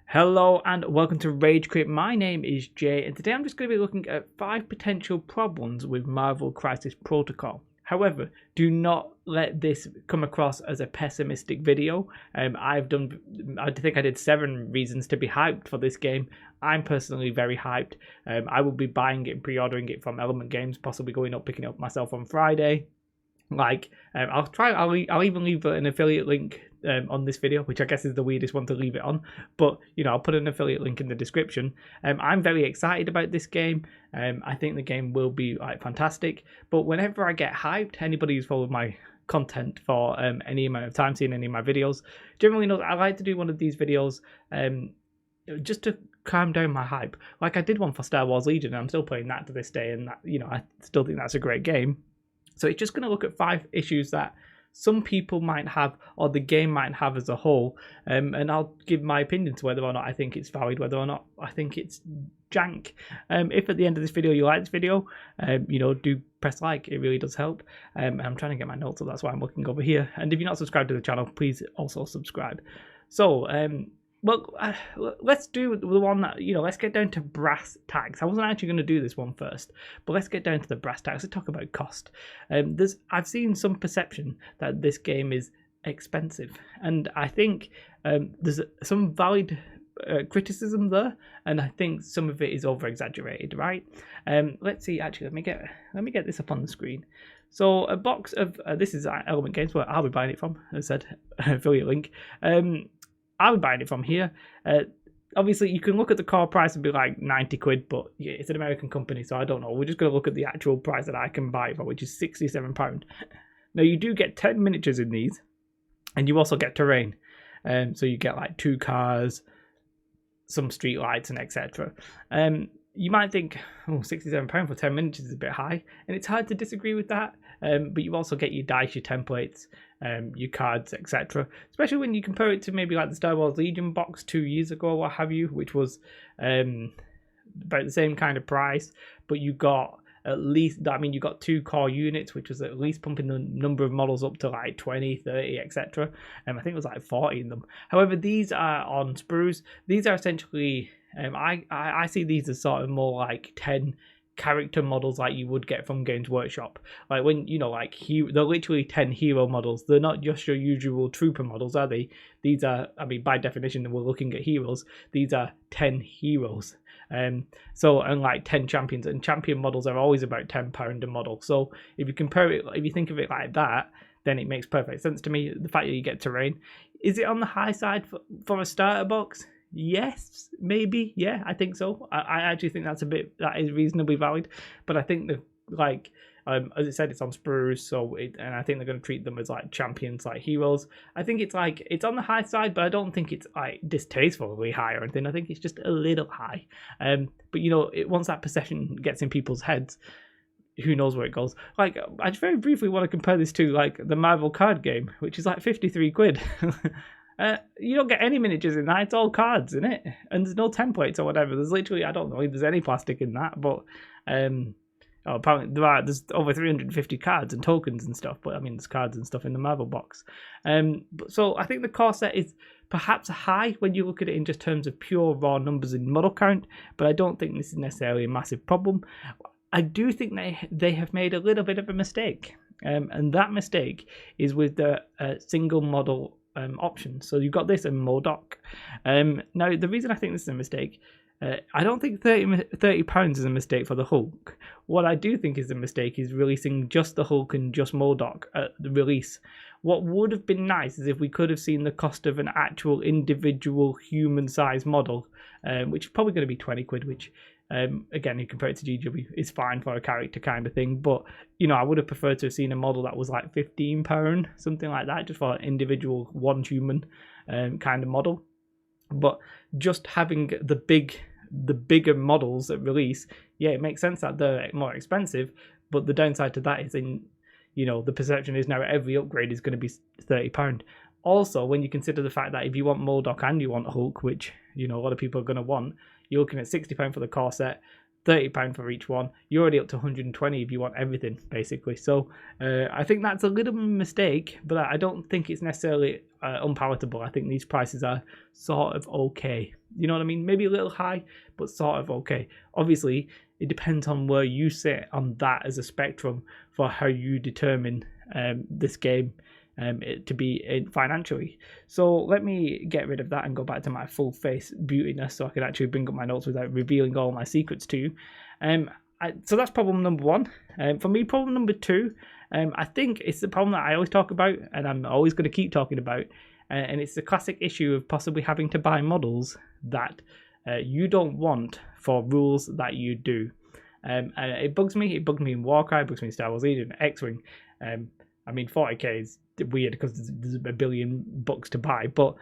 Hello and welcome to Rage Quit. My name is Jay and today I'm just going to be looking at 5 potential problems with Marvel Crisis Protocol. However, do not let this come across as a pessimistic video. I think I did 7 reasons to be hyped for this game. I'm personally very hyped. I will be buying it and pre-ordering it from Element Games, possibly picking it up myself on Friday. I'll even leave an affiliate link on this video, which I guess is the weirdest one to leave it on, but I'll put an affiliate link in the description. I'm very excited about this game. I think the game will be fantastic, but whenever I get hyped, anybody who's followed my content for any amount of time, seen any of my videos, generally knows I like to do one of these videos just to calm down my hype. Like I did one for Star Wars Legion, and I'm still playing that to this day, and that, I still think that's a great game. So it's just going to look at 5 issues that some people might have, or the game might have as a whole, and I'll give my opinion to whether or not I think it's valid, whether or not I think it's jank. If at the end of this video you like this video, do press like, it really does help. I'm trying to get my notes up, that's why I'm looking over here. And if you're not subscribed to the channel, please also subscribe. So, let's do the one that, let's get down to brass tacks. I wasn't actually going to do this one first, but let's get down to the brass tacks. Let's talk about cost. I've seen some perception that this game is expensive, and I think there's some valid criticism there, and I think some of it is over exaggerated, right? Let's see. Actually, let me get this up on the screen. So a box of this is Element Games, where I'll be buying it from. As I said, affiliate link. I'll be buying it from here. Obviously, you can look at the core price and be like 90 quid, but yeah, it's an American company, so I don't know. We're just going to look at the actual price that I can buy it for, which is £67. Now, you do get 10 miniatures in these, and you also get terrain. So you get like 2 cars, some street lights, and etc. You might think, oh, £67 for 10 miniatures is a bit high, and it's hard to disagree with that. But you also get your dice, your templates, your cards, etc. Especially when you compare it to maybe like the Star Wars Legion box 2 years ago, or what have you, which was about the same kind of price, but you got at least, you got 2 core units, which was at least pumping the number of models up to like 20, 30, etc. I think it was like 40 in them. However, these are on sprues. These are essentially, I see these as sort of more like 10 character models like you would get from Games Workshop. Like when, they're literally 10 hero models. They're not just your usual trooper models, are they? These are, by definition, we're looking at heroes. These are 10 heroes. So, and like 10 champions, and champion models are always about £10 a model. So if you compare it, if you think of it like that, then it makes perfect sense to me. The fact that you get terrain. Is it on the high side for a starter box? Yes, maybe. Yeah, I think so. I actually think that is reasonably valid. But I think as I said, it's on sprues, and I think they're going to treat them as like champions, like heroes. I think it's on the high side, but I don't think it's like distastefully high or anything. I think it's just a little high. But once that perception gets in people's heads, who knows where it goes. Like, I just very briefly want to compare this to like the Marvel card game, which is like 53 quid. You don't get any miniatures in that. It's all cards in it, and there's no templates or whatever. There's literally, I don't know if there's any plastic in that, but apparently there's over 350 cards and tokens and stuff. But there's cards and stuff in the Marvel box. So I think the core set is perhaps high when you look at it in just terms of pure raw numbers in model count, but I don't think this is necessarily a massive problem. I do think they have made a little bit of a mistake, and that mistake is with the single model option. So you've got this and MODOK. Now, the reason I think this is a mistake, I don't think £30 is a mistake for the Hulk. What I do think is a mistake is releasing just the Hulk and just MODOK at the release. What would have been nice is if we could have seen the cost of an actual individual human-sized model, which is probably going to be 20 quid, which again, you compare it to GW, is fine for a character kind of thing, but I would have preferred to have seen a model that was like £15, something like that, just for an individual one human kind of model. But just having the bigger models at release, yeah, it makes sense that they're more expensive, but the downside to that is the perception is now every upgrade is going to be £30. Also, when you consider the fact that if you want MODOK and you want Hulk, which a lot of people are going to want, you're looking at £60 for the core set, £30 for each one. You're already up to 120 if you want everything, basically. So I think that's a little mistake, but I don't think it's necessarily unpalatable. I think these prices are sort of okay. You know what I mean? Maybe a little high, but sort of okay. Obviously, it depends on where you sit on that as a spectrum for how you determine this game to be financially. So let me get rid of that and go back to my full face beautiness so I can actually bring up my notes without revealing all my secrets to you. So that's problem number one. For me, problem number two, I think it's the problem that I always talk about and I'm always going to keep talking about. And it's the classic issue of possibly having to buy models that you don't want for rules that you do. And it bugs me. It bugged me in Warcry, it bugs me in Star Wars Legion, X-Wing. I mean, 40k is weird because there's a billion books to buy. But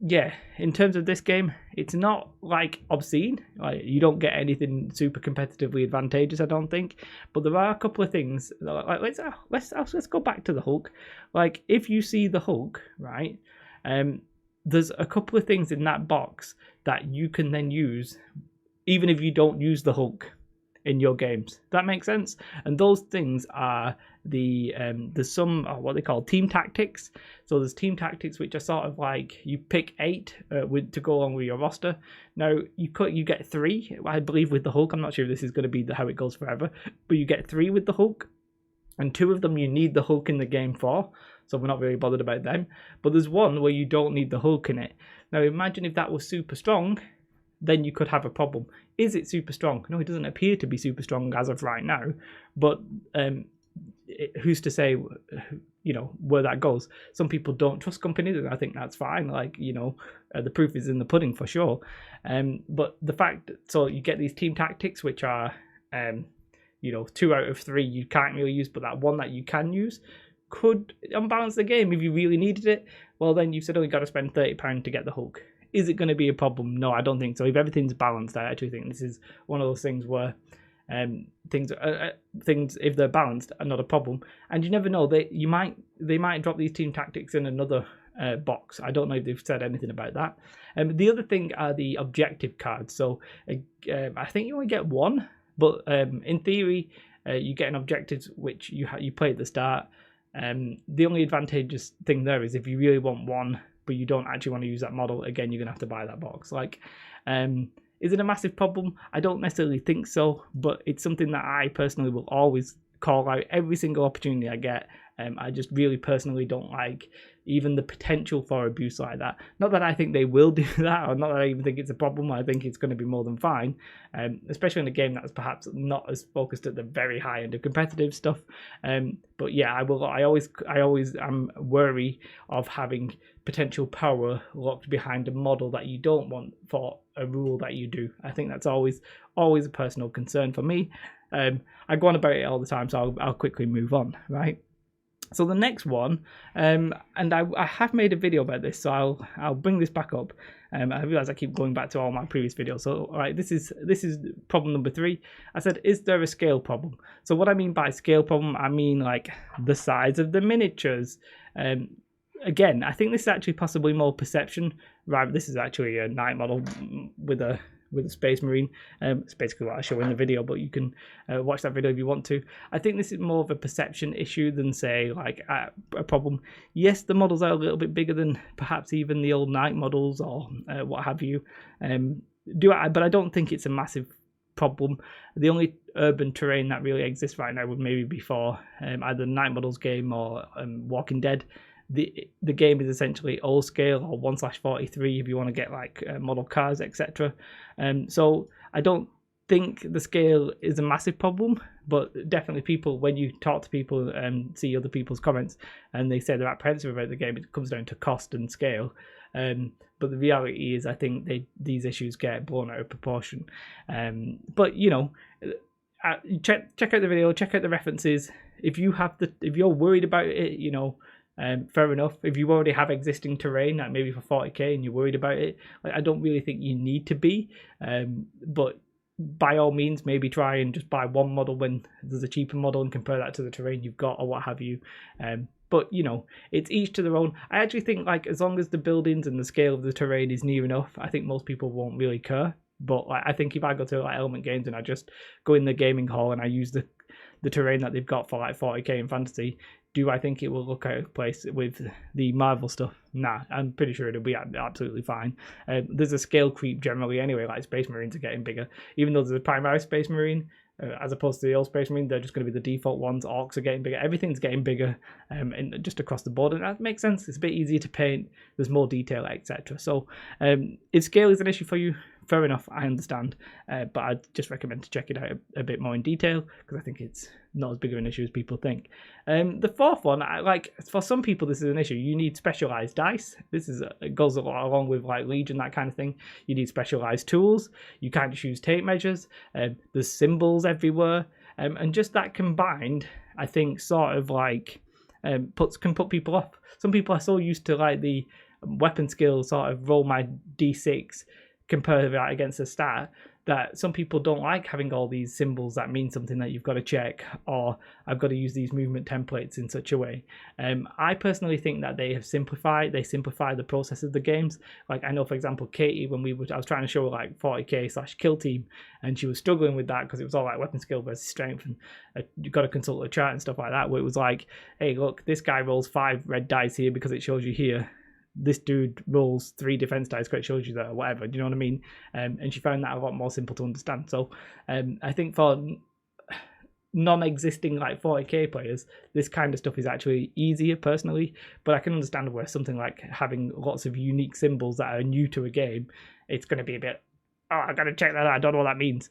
yeah, in terms of this game, it's not like obscene. Like you don't get anything super competitively advantageous, I don't think. But there are a couple of things. Like let's go back to the Hulk. Like if you see the Hulk, right? There's a couple of things in that box that you can then use, even if you don't use the Hulk in your games. That makes sense? And those things are there's some what they call team tactics. So there's team tactics which are sort of like you pick 8 to go along with your roster. Now you get 3, I believe, with the Hulk. I'm not sure if this is going to be how it goes forever, but you get 3 with the Hulk, and 2 of them you need the Hulk in the game for. So we're not really bothered about them. But there's one where you don't need the Hulk in it. Now imagine if that was super strong, then you could have a problem. Is it super strong? No, it doesn't appear to be super strong as of right now. But who's to say, where that goes? Some people don't trust companies, and I think that's fine. Like, the proof is in the pudding for sure. But the fact, so you get these team tactics, which are, 2 out of 3 you can't really use, but that one that you can use could unbalance the game if you really needed it. Well, then you've only got to spend £30 to get the Hulk. Is it going to be a problem? No, I don't think so. If everything's balanced, I actually think this is one of those things where things if they're balanced are not a problem. And you never know, they might drop these team tactics in another box. I don't know if they've said anything about that. The other thing are the objective cards. So I think you only get one, but in theory you get an objective which you play at the start. The only advantageous thing there is if you really want one but you don't actually want to use that model, again, you're going to have to buy that box. Like, is it a massive problem? I don't necessarily think so, but it's something that I personally will always call out every single opportunity I get. I just really personally don't like even the potential for abuse like that. Not that I think they will do that, or not that I even think it's a problem. I think it's going to be more than fine, especially in a game that's perhaps not as focused at the very high end of competitive stuff. But yeah, I always am wary of having potential power locked behind a model that you don't want for a rule that you do. I think that's always a personal concern for me. I go on about it all the time, so I'll quickly move on, right? So the next one, and I have made a video about this, so I'll bring this back up. I realize I keep going back to all my previous videos. So all right, this is problem number 3. I said, is there a scale problem? So what I mean by scale problem, I mean like the size of the miniatures. Again, I think this is actually possibly more perception. Right, this is actually a night model with a Space Marine. It's basically what I show in the video, but you can watch that video if you want to. I think this is more of a perception issue than, say, like a problem. Yes, the models are a little bit bigger than perhaps even the old night models or what have you. But I don't think it's a massive problem. The only urban terrain that really exists right now would maybe be for either the night models game or Walking Dead. The game is essentially all scale or 1/43 if you want to get like model cars, etc. So I don't think the scale is a massive problem, but definitely people, when you talk to people and see other people's comments and they say they're apprehensive about the game, it comes down to cost and scale. But the reality is I think these issues get blown out of proportion. But check out the video, check out the references. If you're worried about it, fair enough. If you already have existing terrain, like maybe for 40k, and you're worried about it, like I don't really think you need to be. But by all means, maybe try and just buy one model when there's a cheaper model and compare that to the terrain you've got or what have you. But it's each to their own. I actually think like as long as the buildings and the scale of the terrain is near enough, I think most people won't really care. But like, I think if I go to like Element Games and I just go in the gaming hall and I use the terrain that they've got for like 40k in fantasy, do I think it will look out of place with the Marvel stuff? Nah, I'm pretty sure it'll be absolutely fine. There's a scale creep generally anyway, like Space Marines are getting bigger. Even though there's a primary Space Marine, as opposed to the old Space Marine, they're just going to be the default ones. Orcs are getting bigger. Everything's getting bigger, and just across the board. And that makes sense. It's a bit easier to paint. There's more detail, etc. So if scale is an issue for you, fair enough, I understand. But I'd just recommend to check it out a bit more in detail, because I think it's not as big of an issue as people think. The fourth one, for some people, this is an issue. You need specialized dice. It goes a lot along with like Legion, that kind of thing. You need specialized tools. You can't just use tape measures. There's symbols everywhere. And just that combined, I think, sort of like can put people off. Some people are so used to like the weapon skill, sort of roll my d6, compare that against a stat, that some people don't like having all these symbols that mean something that you've got to check, or I've got to use these movement templates in such a way. I personally think that they simplify the process of the games. Like I know, for example, Katie, when I was trying to show her like 40k/kill team, and she was struggling with that because it was all like weapon skill versus strength, and you've got to consult a chart and stuff like that, where it was like, hey, look, this guy rolls 5 red dice here because it shows you here. This dude rolls 3 defense dice because it shows you that, or whatever. Do you know what I mean? And she found that a lot more simple to understand. So I think for non-existing like 40k players, this kind of stuff is actually easier personally. But I can understand where something like having lots of unique symbols that are new to a game, it's going to be a bit, I got to check that out. I don't know what that means.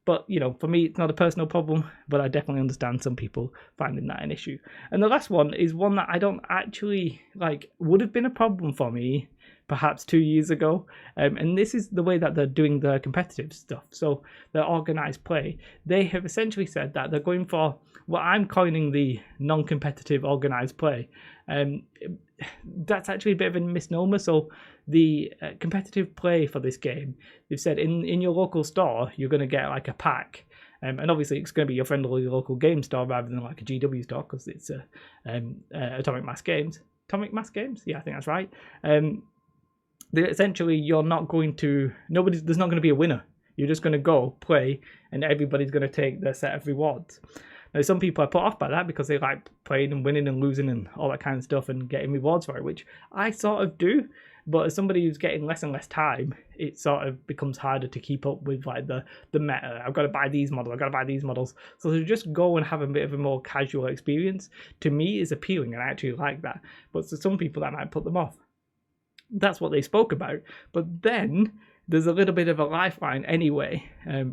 But, you know, for me, it's not a personal problem, but I definitely understand some people finding that an issue. And the last one is one that I don't actually, would have been a problem for me perhaps 2 years ago. And this is the way that they're doing the competitive stuff. So the organized play, they have essentially said that they're going for what I'm coining the non-competitive organized play. That's actually a bit of a misnomer. So the competitive play for this game, they've said in your local store, you're going to get like a pack. And obviously it's going to be your friendly local game store rather than like a GW store, because it's Atomic Mass Games. Atomic Mass Games? Yeah, I think that's right. Essentially, there's not going to be a winner. You're just going to go play, and everybody's going to take their set of rewards. Now, some people are put off by that because they like playing and winning and losing and all that kind of stuff and getting rewards for it, which I sort of do. But as somebody who's getting less and less time, it sort of becomes harder to keep up with like the meta. I've got to buy these models. I've got to buy these models. So to just go and have a bit of a more casual experience, to me, is appealing, and I actually like that. But to some people, that might put them off. That's what they spoke about. But then there's a little bit of a lifeline anyway,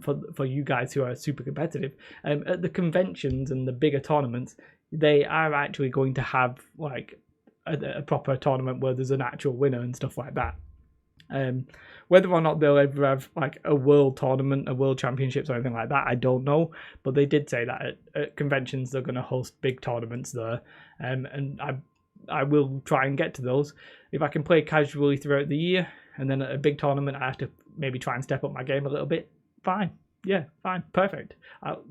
for you guys who are super competitive. At the conventions and the bigger tournaments, they are actually going to have like a proper tournament where there's an actual winner and stuff like that. Whether or not they'll ever have like a world tournament, a world championships or anything like that, I don't know. But they did say that at conventions they're going to host big tournaments there, and I will try and get to those. If I can play casually throughout the year, and then at a big tournament I have to maybe try and step up my game a little bit, fine. Yeah, fine, perfect.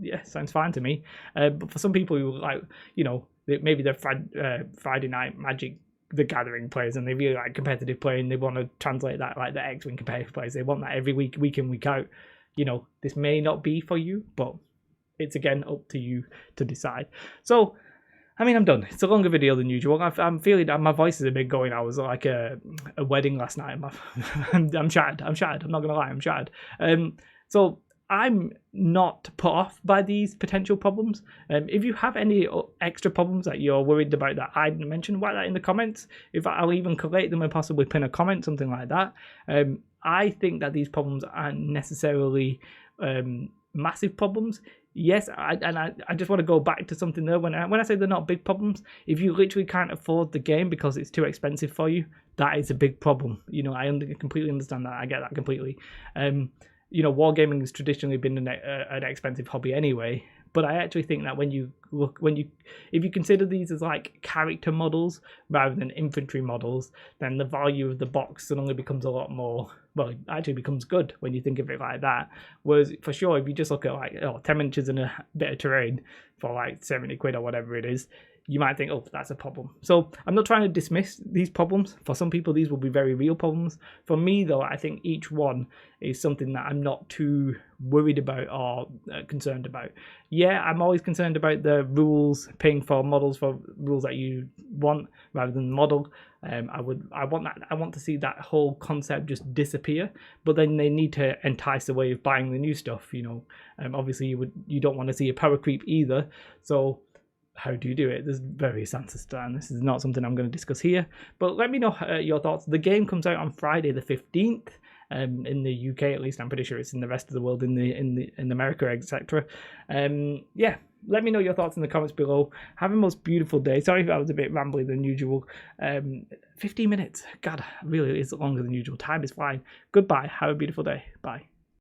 Yeah, sounds fine to me. But for some people who like, maybe they're Friday Night Magic the Gathering players, and they really like competitive play, and they want to translate that like the X-Wing competitive players. They want that every week in, week out. This may not be for you, but it's again up to you to decide. So, I mean, I'm done. It's a longer video than usual. I'm feeling that my voice is a bit going. I was like a wedding last night. I'm shattered. I'm not going to lie. I'm shattered. So I'm not put off by these potential problems. If you have any extra problems that you're worried about that I didn't mention, write that in the comments. If I'll even collate them and possibly pin a comment, something like that. I think that these problems aren't necessarily massive problems. Yes, I just want to go back to something there. When I say they're not big problems, if you literally can't afford the game because it's too expensive for you, that is a big problem. I completely understand that. I get that completely. Wargaming has traditionally been an expensive hobby anyway. But I actually think that if you consider these as like character models rather than infantry models, then the value of the box suddenly becomes a lot more, well, it actually becomes good when you think of it like that. Whereas for sure, if you just look at like 10 inches and a bit of terrain for like 70 quid or whatever it is, you might think, oh, that's a problem. So I'm not trying to dismiss these problems. For some people, these will be very real problems. For me, though, I think each one is something that I'm not too worried about or concerned about. Yeah, I'm always concerned about the rules, paying for models for rules that you want rather than the model. I want to see that whole concept just disappear. But then they need to entice away of buying the new stuff. Obviously you don't want to see a power creep either. So how do you do it? There's various answers to that, and this is not something I'm going to discuss here. But let me know your thoughts. The game comes out on Friday the 15th. In the UK, at least. I'm pretty sure it's in the rest of the world, in America, etc. Yeah, let me know your thoughts in the comments below. Have a most beautiful day. Sorry if I was a bit rambly than usual. 15 minutes. God, really is longer than usual. Time is flying. Goodbye. Have a beautiful day. Bye.